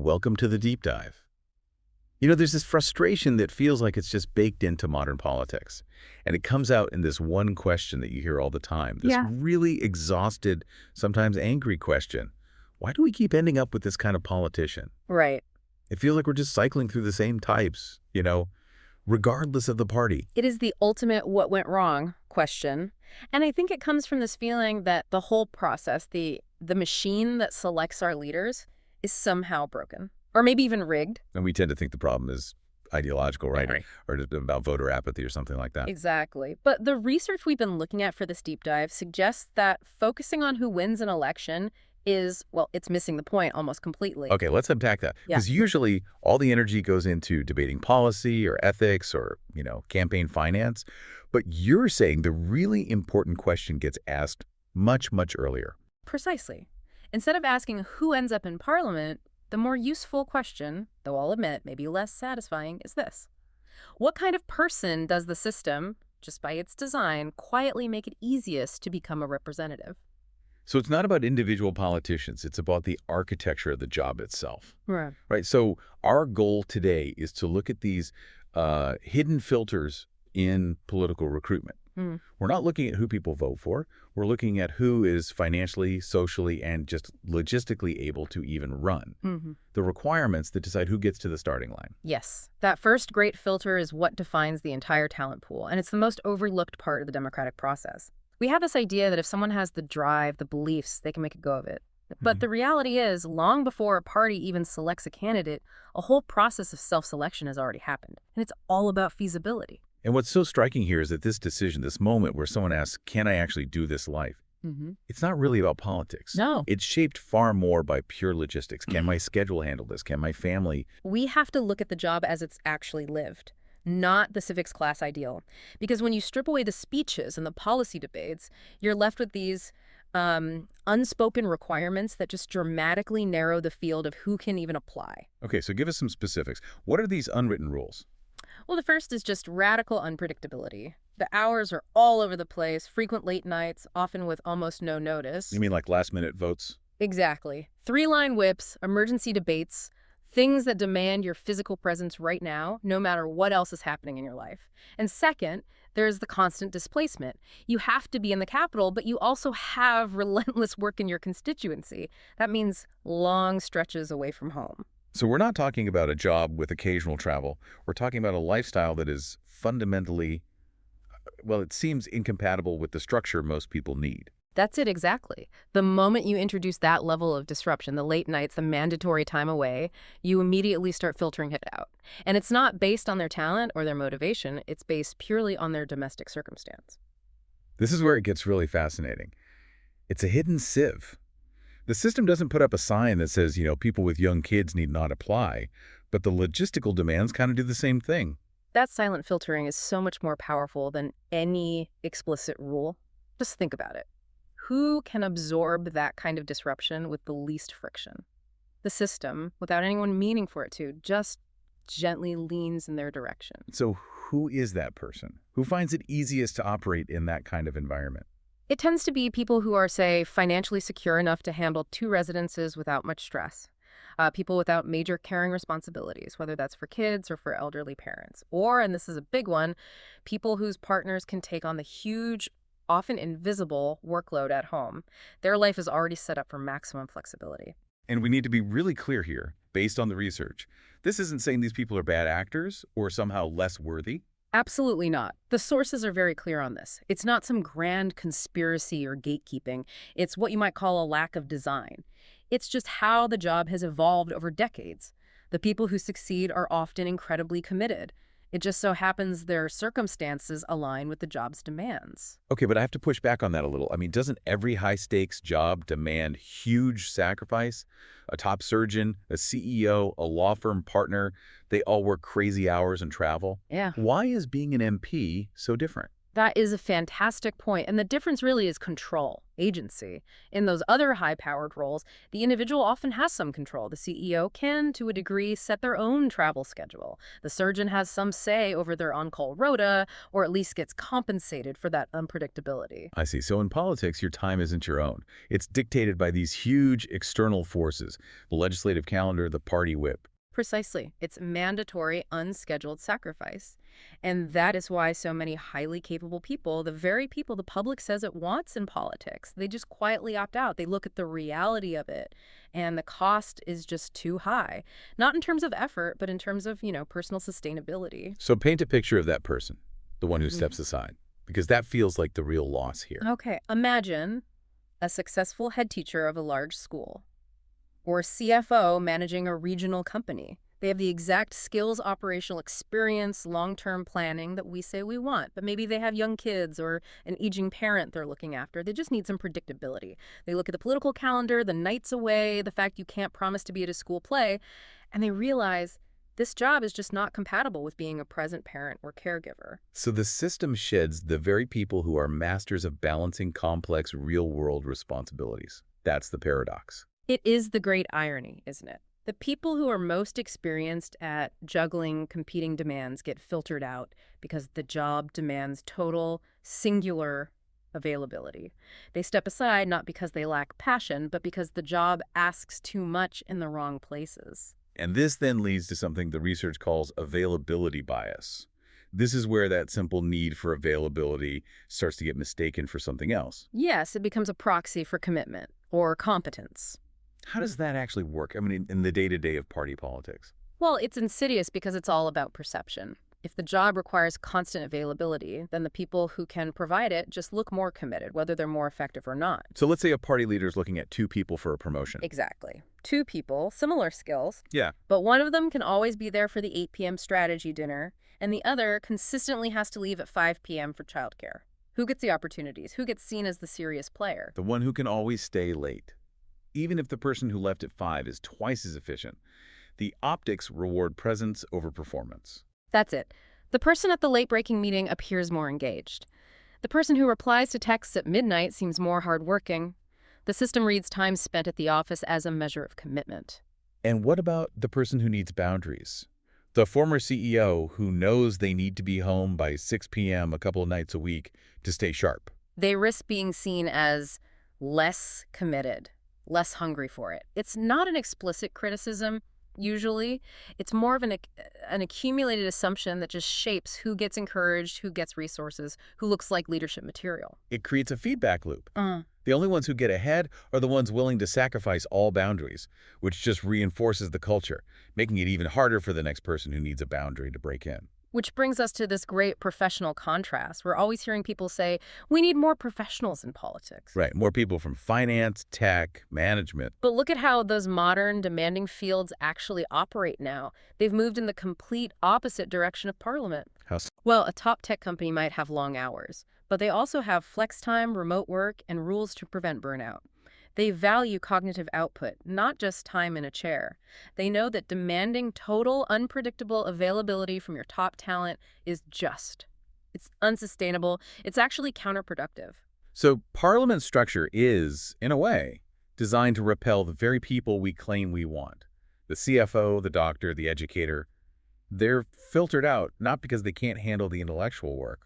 Welcome to the deep dive. There's this frustration that feels like it's just baked into modern politics. And it comes out in this one question that you hear all the time, this Yeah. really exhausted, sometimes angry question. Why do we keep ending up with this kind of politician? Right. It feels like we're just cycling through the same types, regardless of the party. It is the ultimate what went wrong question. And I think it comes from this feeling that the whole process, the machine that selects our leaders, is somehow broken. Or maybe even rigged. And we tend to think the problem is ideological, right? Right. Or just about voter apathy or something like that. Exactly. But the research we've been looking at for this deep dive suggests that focusing on who wins an election is, well, it's missing the point almost completely. Okay, let's unpack that. Yeah. Because usually all the energy goes into debating policy or ethics or, campaign finance. But you're saying the really important question gets asked much, much earlier. Precisely. Instead of asking who ends up in parliament, the more useful question, though I'll admit maybe less satisfying, is this. What kind of person does the system, just by its design, quietly make it easiest to become a representative? So it's not about individual politicians. It's about the architecture of the job itself, Right. right? So our goal today is to look at these hidden filters in political recruitment. We're not looking at who people vote for. We're looking at who is financially, socially, and just logistically able to even run. The requirements that decide who gets to the starting line. Yes. That first great filter is what defines the entire talent pool, and it's the most overlooked part of the democratic process. We have this idea that if someone has the drive, the beliefs, they can make a go of it. But the reality is, long before a party even selects a candidate, a whole process of self-selection has already happened. And it's all about feasibility. And what's so striking here is that this decision, this moment where someone asks, can I actually do this life? It's not really about politics. No. It's shaped far more by pure logistics. Can my schedule handle this? Can my family? We have to look at the job as it's actually lived, not the civics class ideal. Because when you strip away the speeches and the policy debates, you're left with these unspoken requirements that just dramatically narrow the field of who can even apply. Okay, so give us some specifics. What are these unwritten rules? Well, the first is just radical unpredictability. The hours are all over the place, frequent late nights, often with almost no notice. You mean like last-minute votes? Exactly. Three-line whips, emergency debates, things that demand your physical presence right now, no matter what else is happening in your life. And second, there's the constant displacement. You have to be in the capital, but you also have relentless work in your constituency. That means long stretches away from home. So we're not talking about a job with occasional travel. We're talking about a lifestyle that is fundamentally, well, it seems incompatible with the structure most people need. That's it exactly. The moment you introduce that level of disruption, the late nights, the mandatory time away, you immediately start filtering it out. And it's not based on their talent or their motivation. It's based purely on their domestic circumstance. This is where it gets really fascinating. It's a hidden sieve. The system doesn't put up a sign that says, people with young kids need not apply, but the logistical demands kind of do the same thing. That silent filtering is so much more powerful than any explicit rule. Just think about it. Who can absorb that kind of disruption with the least friction? The system, without anyone meaning for it to, just gently leans in their direction. So who is that person? Who finds it easiest to operate in that kind of environment? It tends to be people who are, say, financially secure enough to handle two residences without much stress. People without major caring responsibilities, whether that's for kids or for elderly parents. Or, and this is a big one, people whose partners can take on the huge, often invisible workload at home. Their life is already set up for maximum flexibility. And we need to be really clear here, based on the research. This isn't saying these people are bad actors or somehow less worthy. Absolutely not. The sources are very clear on this. It's not some grand conspiracy or gatekeeping. It's what you might call a lack of design. It's just how the job has evolved over decades. The people who succeed are often incredibly committed. It just so happens their circumstances align with the job's demands. Okay, but I have to push back on that a little. I mean, doesn't every high-stakes job demand huge sacrifice? A top surgeon, a CEO, a law firm partner, they all work crazy hours and travel. Yeah. Why is being an MP so different? That is a fantastic point. And the difference really is control, agency. In those other high-powered roles, the individual often has some control. The CEO can, to a degree, set their own travel schedule. The surgeon has some say over their on-call rota, or at least gets compensated for that unpredictability. I see. So in politics, your time isn't your own. It's dictated by these huge external forces, the legislative calendar, the party whip. Precisely. It's mandatory, unscheduled sacrifice. And that is why so many highly capable people, the very people the public says it wants in politics, they just quietly opt out. They look at the reality of it, and the cost is just too high. Not in terms of effort, but in terms of, personal sustainability. So paint a picture of that person, the one who steps aside, because that feels like the real loss here. Okay, imagine a successful head teacher of a large school, or CFO managing a regional company. They have the exact skills, operational experience, long-term planning that we say we want, but maybe they have young kids or an aging parent they're looking after. They just need some predictability. They look at the political calendar, the nights away, the fact you can't promise to be at a school play, and they realize this job is just not compatible with being a present parent or caregiver. So the system sheds the very people who are masters of balancing complex real-world responsibilities. That's the paradox. It is the great irony, isn't it? The people who are most experienced at juggling competing demands get filtered out because the job demands total, singular availability. They step aside not because they lack passion, but because the job asks too much in the wrong places. And this then leads to something the research calls availability bias. This is where that simple need for availability starts to get mistaken for something else. Yes, it becomes a proxy for commitment or competence. How does that actually work? I mean, in the day-to-day of party politics? Well, it's insidious because it's all about perception. If the job requires constant availability, then the people who can provide it just look more committed, whether they're more effective or not. So let's say a party leader is looking at 2 people for a promotion. Exactly. 2 people, similar skills, Yeah. but one of them can always be there for the 8 p.m. strategy dinner, and the other consistently has to leave at 5 p.m. for childcare. Who gets the opportunities? Who gets seen as the serious player? The one who can always stay late. Even if the person who left at 5 is twice as efficient, the optics reward presence over performance. That's it. The person at the late-breaking meeting appears more engaged. The person who replies to texts at midnight seems more hardworking. The system reads time spent at the office as a measure of commitment. And what about the person who needs boundaries? The former CEO who knows they need to be home by 6 p.m. a couple of nights a week to stay sharp. They risk being seen as less committed, less hungry for it. It's not an explicit criticism, usually. It's more of an accumulated assumption that just shapes who gets encouraged, who gets resources, who looks like leadership material. It creates a feedback loop. The only ones who get ahead are the ones willing to sacrifice all boundaries, which just reinforces the culture, making it even harder for the next person who needs a boundary to break in. Which brings us to this great professional contrast. We're always hearing people say, we need more professionals in politics. Right, more people from finance, tech, management. But look at how those modern, demanding fields actually operate now. They've moved in the complete opposite direction of Parliament. Well, a top tech company might have long hours, but they also have flex time, remote work, and rules to prevent burnout. They value cognitive output, not just time in a chair. They know that demanding total, unpredictable availability from your top talent is just. It's unsustainable. It's actually counterproductive. So Parliament structure is, in a way, designed to repel the very people we claim we want. The CFO, the doctor, the educator. They're filtered out, not because they can't handle the intellectual work,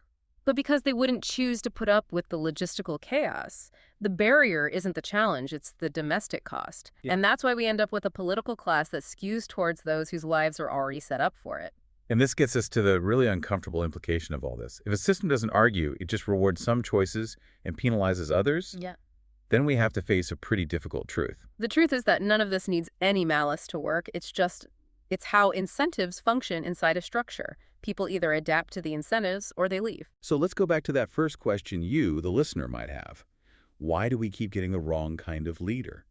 but because they wouldn't choose to put up with the logistical chaos. The barrier isn't the challenge, it's the domestic cost. Yeah. And that's why we end up with a political class that skews towards those whose lives are already set up for it. And this gets us to the really uncomfortable implication of all this. If a system doesn't argue, it just rewards some choices and penalizes others, then we have to face a pretty difficult truth. The truth is that none of this needs any malice to work. It's how incentives function inside a structure. People either adapt to the incentives or they leave. So let's go back to that first question you, the listener, might have. Why do we keep getting the wrong kind of leader?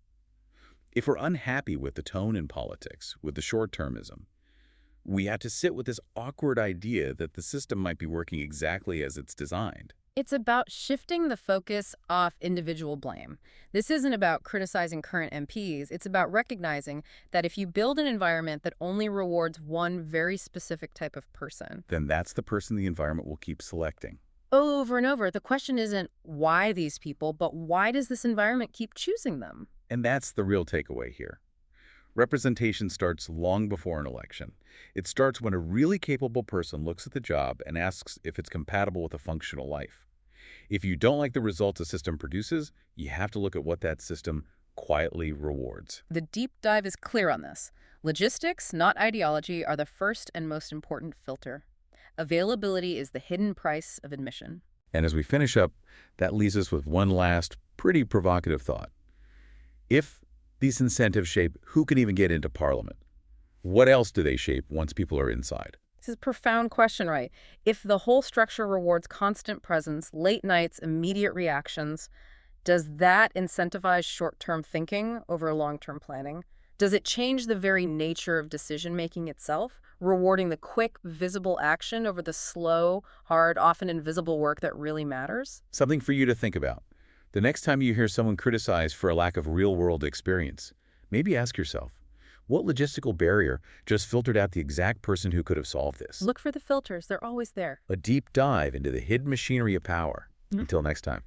If we're unhappy with the tone in politics, with the short-termism, we have to sit with this awkward idea that the system might be working exactly as it's designed. It's about shifting the focus off individual blame. This isn't about criticizing current MPs. It's about recognizing that if you build an environment that only rewards one very specific type of person, then that's the person the environment will keep selecting. over and over. The question isn't why these people, but why does this environment keep choosing them? And that's the real takeaway here. Representation starts long before an election. It starts when a really capable person looks at the job and asks if it's compatible with a functional life. If you don't like the results a system produces, you have to look at what that system quietly rewards. The deep dive is clear on this. Logistics, not ideology, are the first and most important filter. Availability is the hidden price of admission. And as we finish up, that leaves us with one last, pretty provocative thought. If these incentives shape who can even get into Parliament, what else do they shape once people are inside? This is a profound question, right? If the whole structure rewards constant presence, late nights, immediate reactions, does that incentivize short-term thinking over long-term planning? Does it change the very nature of decision-making itself, rewarding the quick, visible action over the slow, hard, often invisible work that really matters? Something for you to think about. The next time you hear someone criticized for a lack of real-world experience, maybe ask yourself, what logistical barrier just filtered out the exact person who could have solved this? Look for the filters. They're always there. A deep dive into the hidden machinery of power. Until next time.